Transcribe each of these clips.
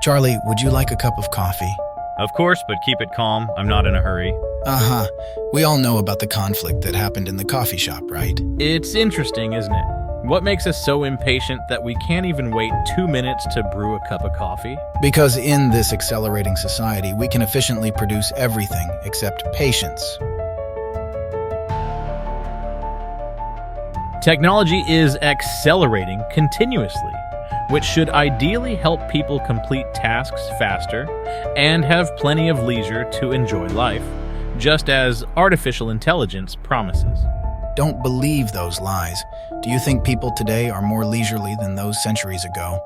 Charlie, would you like a cup of coffee? Of course, but keep it calm. I'm not in a hurry. We all know about the conflict that happened in the coffee shop, right? It's interesting, isn't it? What makes us so impatient that we can't even wait 2 minutes to brew a cup of coffee? Because in this accelerating society, we can efficiently produce everything except patience. Technology is accelerating continuously, which should ideally help people complete tasks faster and have plenty of leisure to enjoy life, just as artificial intelligence promises. Don't believe those lies. Do you think people today are more leisurely than those centuries ago?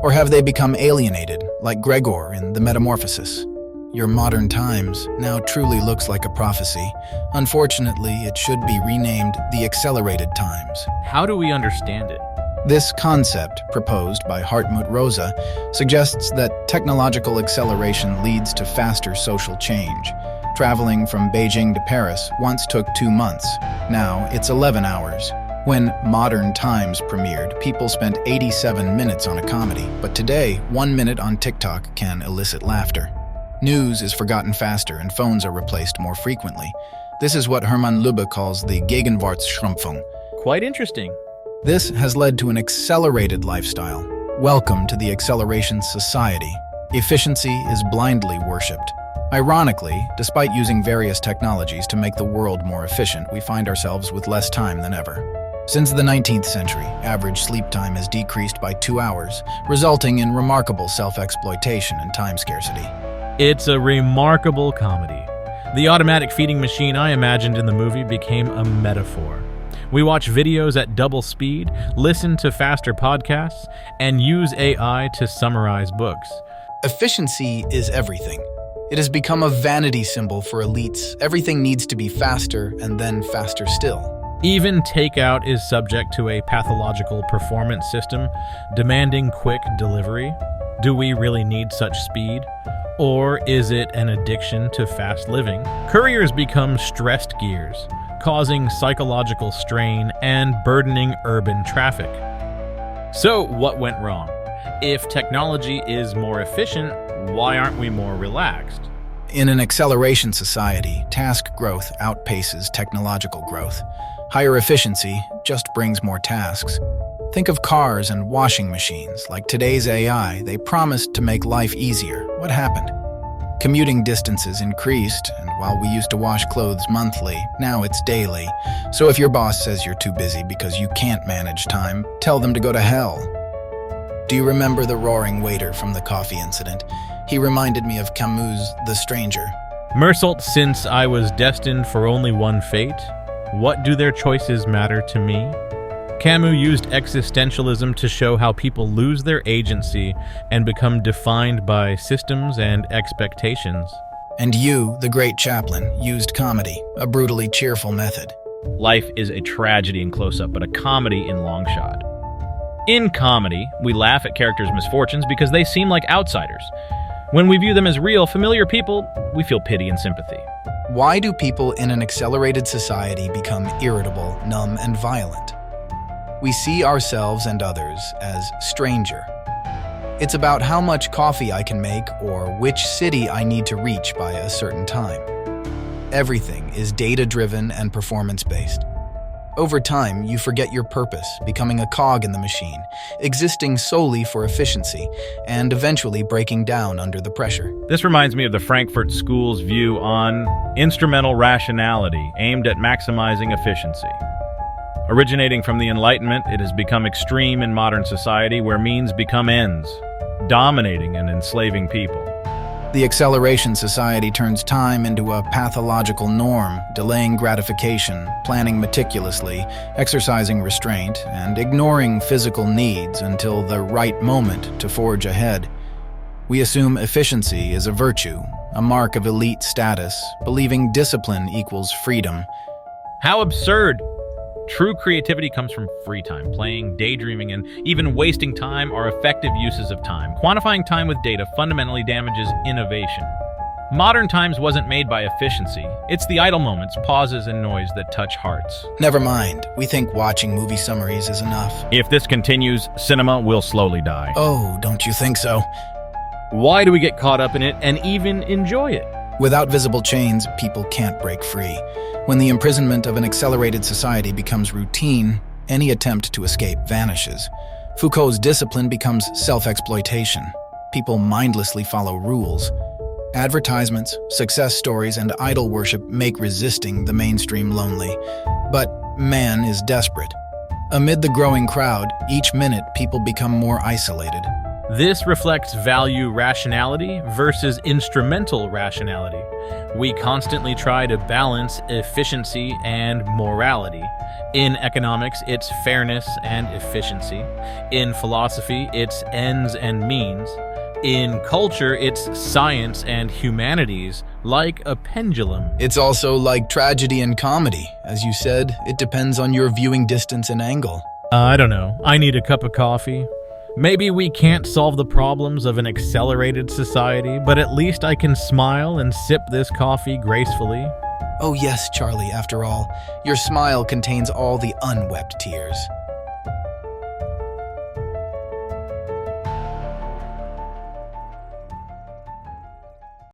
Or have they become alienated, like Gregor in The Metamorphosis? Your modern times now truly looks like a prophecy. Unfortunately, it should be renamed the accelerated times. How do we understand it? This concept, proposed by Hartmut Rosa, suggests that technological acceleration leads to faster social change. Traveling from Beijing to Paris once took 2 months. Now it's 11 hours. When Modern Times premiered, people spent 87 minutes on a comedy, but today, 1 minute on TikTok can elicit laughter. News is forgotten faster and phones are replaced more frequently. This is what Hermann Lübbe calls the Gegenwartsschrumpfung. Quite interesting. This has led to an accelerated lifestyle. Welcome to the acceleration society. Efficiency is blindly worshipped. Ironically, despite using various technologies to make the world more efficient, we find ourselves with less time than ever. Since the 19th century, average sleep time has decreased by 2 hours, resulting in remarkable self-exploitation and time scarcity. It's a remarkable comedy. The automatic feeding machine I imagined in the movie became a metaphor. We watch videos at double speed, listen to faster podcasts, and use AI to summarize books. Efficiency is everything. It has become a vanity symbol for elites. Everything needs to be faster and then faster still. Even takeout is subject to a pathological performance system demanding quick delivery. Do we really need such speed? Or is it an addiction to fast living? Couriers become stressed gears, causing psychological strain and burdening urban traffic. So what went wrong? If technology is more efficient, why aren't we more relaxed? In an acceleration society, task growth outpaces technological growth. Higher efficiency just brings more tasks. Think of cars and washing machines. Like today's AI, they promised to make life easier. What happened? Commuting distances increased, and while we used to wash clothes monthly, now it's daily. So if your boss says you're too busy because you can't manage time, tell them to go to hell. Do you remember the roaring waiter from the coffee incident? He reminded me of Camus' The Stranger. Mersault, since I was destined for only one fate, what do their choices matter to me? Camus used existentialism to show how people lose their agency and become defined by systems and expectations. And you, the great Chaplin, used comedy, a brutally cheerful method. Life is a tragedy in close-up, but a comedy in long shot. In comedy, we laugh at characters' misfortunes because they seem like outsiders. When we view them as real, familiar people, we feel pity and sympathy. Why do people in an accelerated society become irritable, numb, and violent? We see ourselves and others as stranger. It's about how much coffee I can make or which city I need to reach by a certain time. Everything is data-driven and performance-based. Over time, you forget your purpose, becoming a cog in the machine, existing solely for efficiency, and eventually breaking down under the pressure. This reminds me of the Frankfurt School's view on instrumental rationality aimed at maximizing efficiency. Originating from the Enlightenment, it has become extreme in modern society where means become ends, dominating and enslaving people. The acceleration society turns time into a pathological norm, delaying gratification, planning meticulously, exercising restraint, and ignoring physical needs until the right moment to forge ahead. We assume efficiency is a virtue, a mark of elite status, believing discipline equals freedom. How absurd! True creativity comes from free time. Playing, daydreaming, and even wasting time are effective uses of time. Quantifying time with data fundamentally damages innovation. Modern Times wasn't made by efficiency. It's the idle moments, pauses, and noise that touch hearts. Never mind. We think watching movie summaries is enough. If this continues, cinema will slowly die. Oh, don't you think so? Why do we get caught up in it and even enjoy it? Without visible chains, people can't break free. When the imprisonment of an accelerated society becomes routine, any attempt to escape vanishes. Foucault's discipline becomes self-exploitation. People mindlessly follow rules. Advertisements, success stories, and idol worship make resisting the mainstream lonely. But man is desperate. Amid the growing crowd, each minute people become more isolated. This reflects value rationality versus instrumental rationality. We constantly try to balance efficiency and morality. In economics, it's fairness and efficiency. In philosophy, it's ends and means. In culture, it's science and humanities, like a pendulum. It's also like tragedy and comedy. As you said, it depends on your viewing distance and angle. I don't know. I need a cup of coffee. Maybe we can't solve the problems of an accelerated society, but at least I can smile and sip this coffee gracefully. Oh yes, Charlie, after all, your smile contains all the unwept tears.